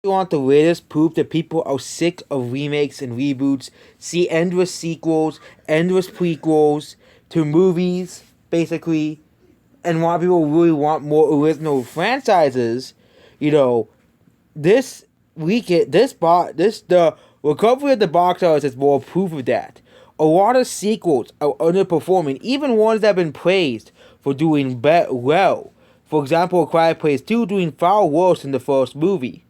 want the latest proof that people are sick of remakes and reboots, see endless sequels, endless prequels to movies, basically, and why people really want more original franchises, you know, this weekend, the recovery of the box office is more proof of that. A lot of sequels are underperforming, even ones that have been praised for doing well. For example, A Quiet Place 2 doing far worse than the first movie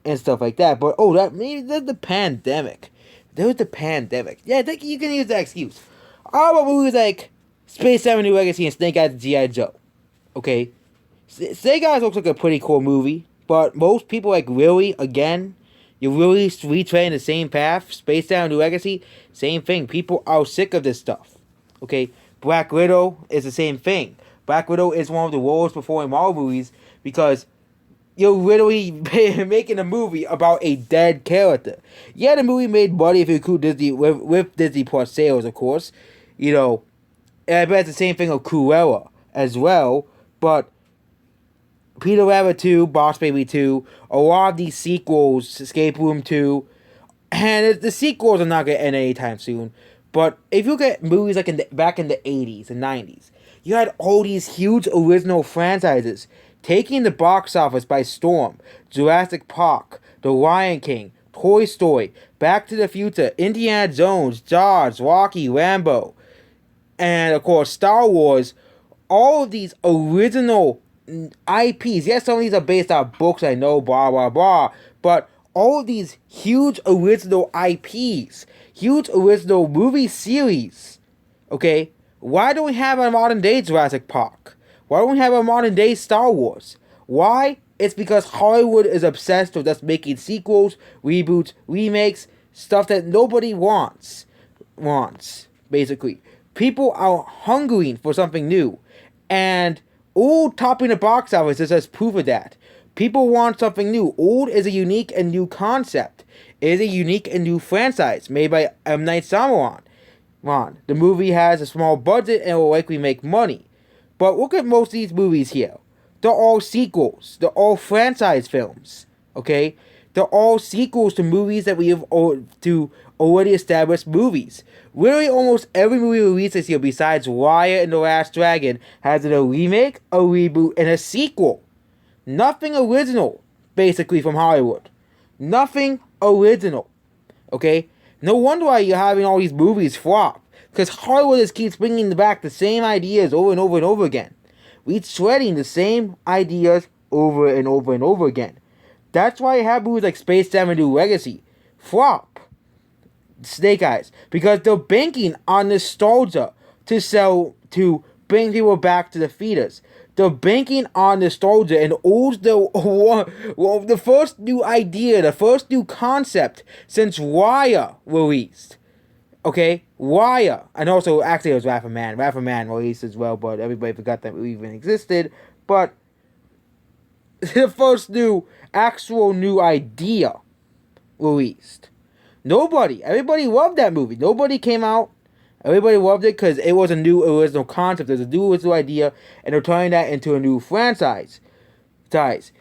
and stuff like that. But that maybe there's the pandemic. There was the pandemic. Yeah, I think you can use that excuse. How about movies like Space Seven: New Legacy and Snake Eyes and G.I. Joe? Okay, Snake Eyes looks like a pretty cool movie, but most people like really again. You're really retreading the same path. Space Seven: New Legacy, same thing. People are sick of this stuff. Okay, Black Widow is the same thing. Black Widow is one of the worst performing Marvel movies because you're literally making a movie about a dead character. Yeah, the movie made money if you include Disney with Disney Plus sales, of course. You know, and I bet it's the same thing with Cruella as well. But Peter Rabbit 2, Boss Baby 2, a lot of these sequels, Escape Room 2, and the sequels are not going to end anytime soon. But if you look at movies like back in the 80s and 90s, you had all these huge original franchises taking the box office by storm. Jurassic Park, The Lion King, Toy Story, Back to the Future, Indiana Jones, Jaws, Rocky, Rambo, and of course Star Wars. All of these original IPs. Yes, some of these are based on books, I know, blah, blah, blah. But all of these huge original IPs, huge original movie series, okay? Why don't we have a modern day Jurassic Park? Why don't we have a modern day Star Wars? Why? It's because Hollywood is obsessed with just making sequels, reboots, remakes, stuff that nobody wants, basically. People are hungering for something new. And old topping the box office is just proof of that. People want something new. Old is a unique and new concept. It is a unique and new franchise made by M. Night Shyamalan. The movie has a small budget and will likely make money. But look at most of these movies here. They're all sequels. They're all franchise films. Okay? They're all sequels to movies that we have to already established movies. Literally almost every movie released this year besides Raya and the Last Dragon has a remake, a reboot, and a sequel. Nothing original, basically, from Hollywood. Nothing original. Okay? No wonder why you're having all these movies flop. Because Hollywood just keeps bringing back the same ideas over and over and over again. Retreading the same ideas over and over and over again. That's why you have movies like Space Seven: New Legacy flop. Snake Eyes, because they're banking on nostalgia to bring people back to the theaters. They're banking on nostalgia and the first new idea, the first new concept since Raya released. Okay, Raya, and also actually it was Wrath of Man. Wrath of Man released as well, but everybody forgot that it even existed. But the first actual new idea released. Everybody loved that movie. Nobody came out. Everybody loved it because it was a new original concept. There's a new original idea, and they're turning that into a new franchise.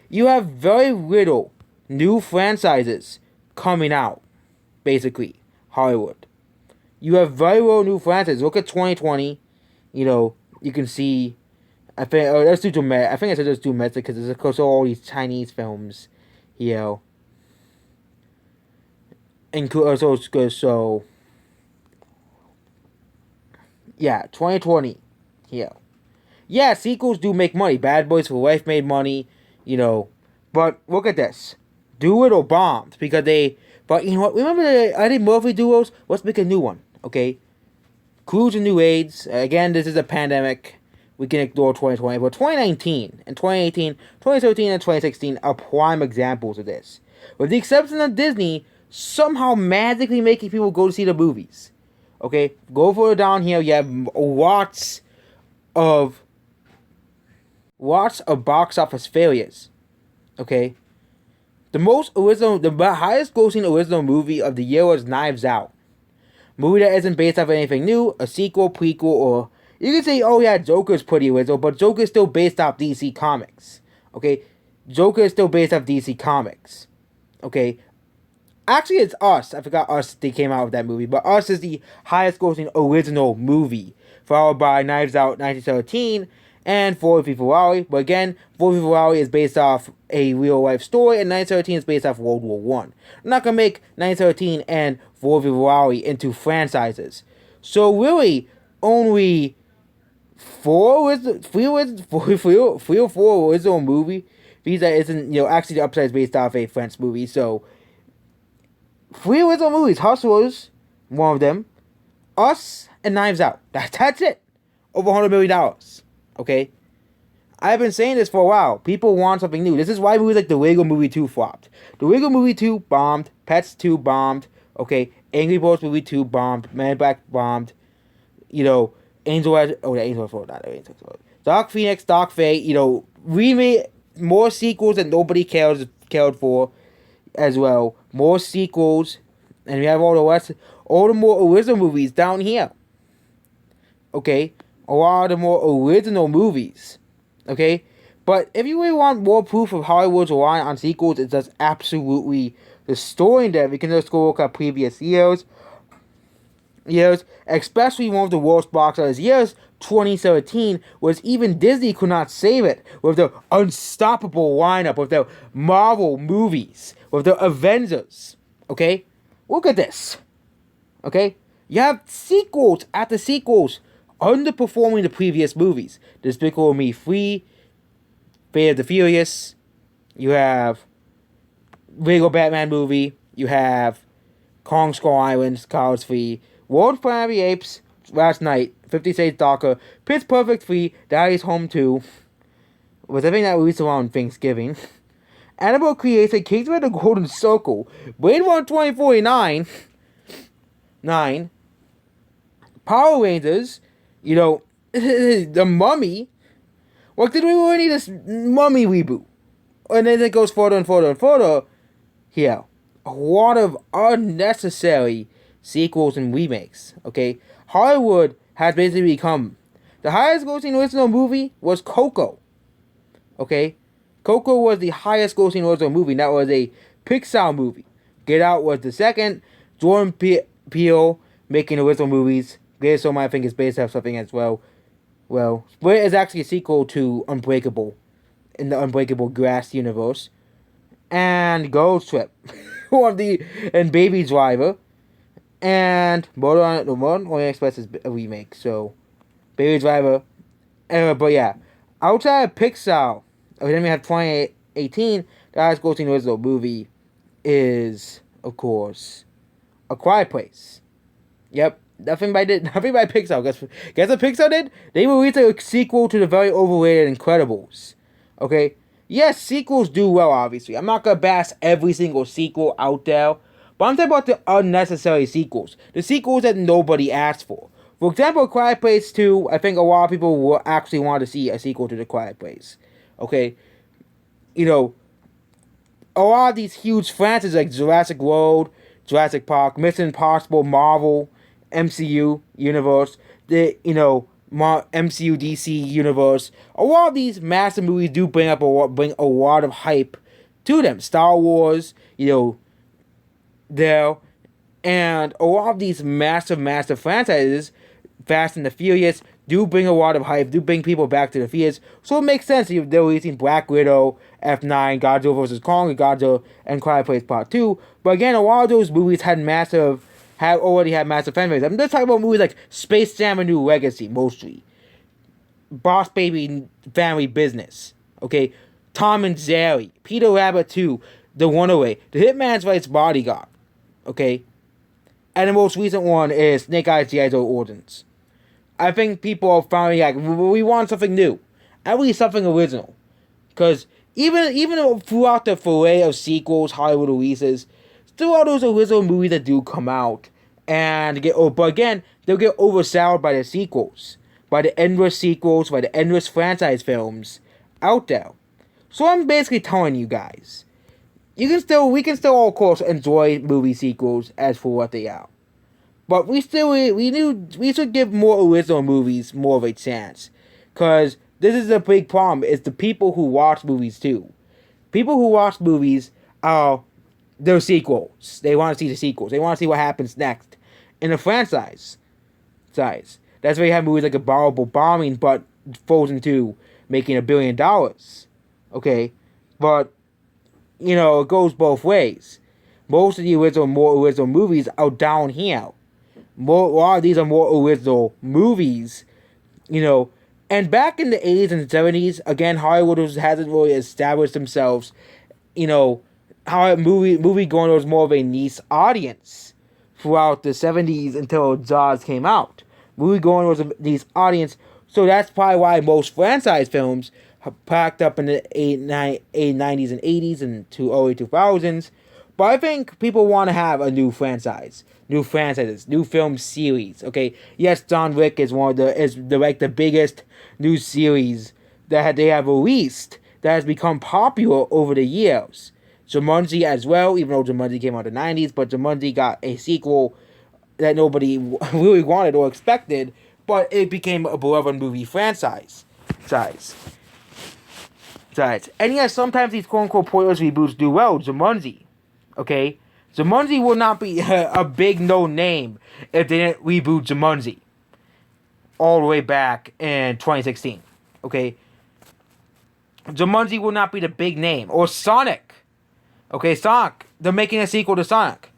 You have very little new franchises coming out, basically, Hollywood. You have very little new franchises. Look at 2020. You can see. I think let's do domestic. I think I said just domestic because there's of course all these Chinese films, so yeah, 2020. Yeah, sequels do make money. Bad Boys for Life made money, but look at this. Do It or bombed because but you know what? Remember the Eddie Murphy duos? Let's make a new one, okay? Cruise and New AIDS. Again, this is a pandemic. We can ignore 2020, but 2019 and 2018, 2017 and 2016 are prime examples of this. With the exception of Disney somehow magically making people go to see the movies. Okay, go further down here. You have lots of box office failures. Okay, the highest grossing original movie of the year was Knives Out. Movie that isn't based off anything new, a sequel, prequel, or you can say, oh yeah, Joker's pretty original, but Joker's still based off DC Comics. Okay, Joker is still based off DC Comics. Okay, actually, it's Us. I forgot Us. They came out with that movie, but Us is the highest grossing original movie, followed by Knives Out 1917 and Ford v Ferrari. But again, Ford v Ferrari is based off a real life story, and 1913 is based off World War One. I'm not gonna make 1913 and Ford v Ferrari into franchises. So really, only three or four original movie. Because that isn't, actually the Upside is based off a French movie, so three original movies. Hustlers, one of them. Us and Knives Out. That's it. Over $100 million. Okay? I've been saying this for a while. People want something new. This is why movies like The Lego Movie 2 flopped. The Lego Movie 2 bombed. Pets 2 bombed. Okay? Angry Birds Movie 2 bombed. Man in Black bombed. Angel Eyes. Oh, the Angel Eyes. Not Angel Eyes. Dark Phoenix, Dark Fate. Remake. More sequels that nobody cared for as well. More sequels. And we have all the more original movies down here. Okay? A lot of the more original movies. Okay? But if you really want more proof of Hollywood's reliance on sequels, it's just absolutely destroying them. You can just go look at previous years, especially one of the worst box office years, 2017, was even Disney could not save it with their unstoppable lineup, with their Marvel movies, with their Avengers. Okay? Look at this. Okay? You have sequels after sequels underperforming the previous movies. Despicable Me 3, Fate of the Furious, you have Lego Batman movie, you have Kong Skull Island, College 3, World Planet of the Apes, Last Night, 50 Shades Darker, Pitch Perfect 3, Daddy's Home 2, was I think that released around Thanksgiving, Annabelle Creation, Kingsman of the Golden Circle, Blade Runner 2049, 9, Power Rangers, The Mummy. What did we really need this Mummy reboot? And then it goes further and further and further. Here, a lot of unnecessary sequels and remakes. Okay, Hollywood has basically become the highest grossing original movie was Coco. Okay, Coco was the highest grossing original movie. That was a Pixar movie. Get Out was the second. Jordan Peele making original movies. Greatest Showman, I think, is based off something as well. Well, Split is actually a sequel to Unbreakable in the Unbreakable Grass universe. And Girls Trip. and Baby Driver. And Motor on the Orient Express is a remake. So, Baby Driver. But yeah. Outside of Pixar, then we have 2018. The highest grossing original movie is, of course, A Quiet Place. Yep. Nothing by Pixar. Guess what Pixar did? They released a sequel to the very overrated Incredibles. Okay? Yes, sequels do well, obviously. I'm not gonna bash every single sequel out there. But I'm talking about the unnecessary sequels. The sequels that nobody asked for. For example, Quiet Place 2, I think a lot of people will actually want to see a sequel to The Quiet Place. Okay? A lot of these huge franchises like Jurassic World, Jurassic Park, Mission Impossible, Marvel, MCU universe, the MCU DC universe. A lot of these massive movies do bring a lot of hype to them. Star Wars, there, and a lot of these massive franchises, Fast and the Furious, do bring a lot of hype, do bring people back to the theaters. So it makes sense if they're releasing Black Widow, F9, Godzilla vs. Kong, and Godzilla and Quiet Place Part 2. But again, a lot of those movies already had massive fan base. I'm just talking about movies like Space Jam: A New Legacy, mostly. Boss Baby Family Business. Okay? Tom and Jerry. Peter Rabbit 2. The Runaway. The Hitman's Wife's Bodyguard. Okay? And the most recent one is Snake Eyes G.I. Joe Origins. I think people are finally like, we want something new. At least something original. Because even throughout the foray of sequels, Hollywood releases, still all those original movies that do come out and but again, they'll get overshadowed by the sequels, by the endless sequels, by the endless franchise films out there. So I'm basically telling you guys, we can still of course enjoy movie sequels as for what they are, but we should give more original movies more of a chance, because this is a big problem. It's the people who watch movies too. People who watch movies are their sequels. They want to see the sequels. They want to see what happens next in the franchise. Size. That's why you have movies like Abominable Bombing, but Frozen 2 making $1 billion. Okay? But, it goes both ways. Most of the more original movies are downhill. A lot of these are more original movies, And back in the 80s and 70s, again, Hollywood hasn't really established themselves, how movie going was more of a niche audience throughout the 70s until Jaws came out. Movie going was a niche audience, so that's probably why most franchise films packed up in the 90s and 80s and to early 2000s. But I think people want to have a new franchises, new film series. Okay, yes, John Wick is the biggest new series that they have released that has become popular over the years. Jumanji as well, even though Jumanji came out in the 90s, but Jumanji got a sequel that nobody really wanted or expected, but it became a beloved movie franchise. And yes, sometimes these quote-unquote pointless reboots do well. Jumanji, okay? Jumanji would not be a big no-name if they didn't reboot Jumanji all the way back in 2016, okay? Jumanji would not be the big name. Or Sonic. Okay, Sonic. They're making a sequel to Sonic.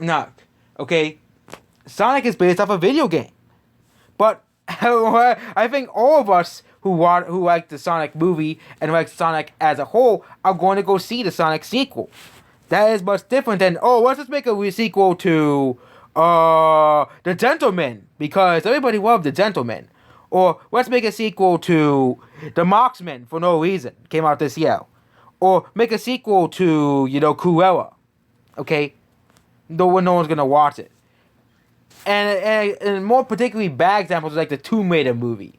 No. Okay? Sonic is based off a video game. But I think all of us who like the Sonic movie and like Sonic as a whole are going to go see the Sonic sequel. That is much different than, let's just make a sequel to The Gentleman, because everybody loved The Gentleman. Or let's make a sequel to The Marksman for no reason. Came out this year. Or make a sequel to, Cruella. Okay? No one's going to watch it. And more particularly bad examples like the Tomb Raider movie.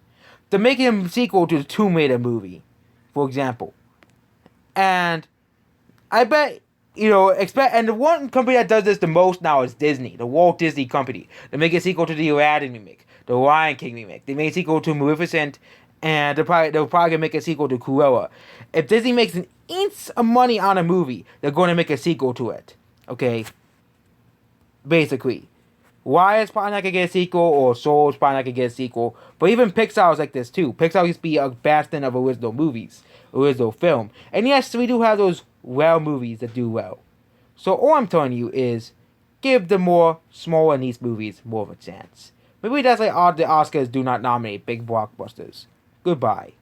They're making a sequel to the Tomb Raider movie, for example. And I bet, and the one company that does this the most now is Disney, the Walt Disney Company. They make a sequel to the Aladdin remake, the Lion King remake. They made a sequel to Maleficent, and they'll probably gonna make a sequel to Cruella. If Disney makes an inch of money on a movie, they're going to make a sequel to it. Okay? Basically. Why is probably not gonna get a sequel, or Soul is probably not gonna get a sequel. But even Pixar is like this too. Pixar used to be a bastion of original movies, original film. And yes, we do have those movies that do well. So all I'm telling you is, give the more smaller niche movies more of a chance. Maybe that's like the Oscars do not nominate big blockbusters. Goodbye.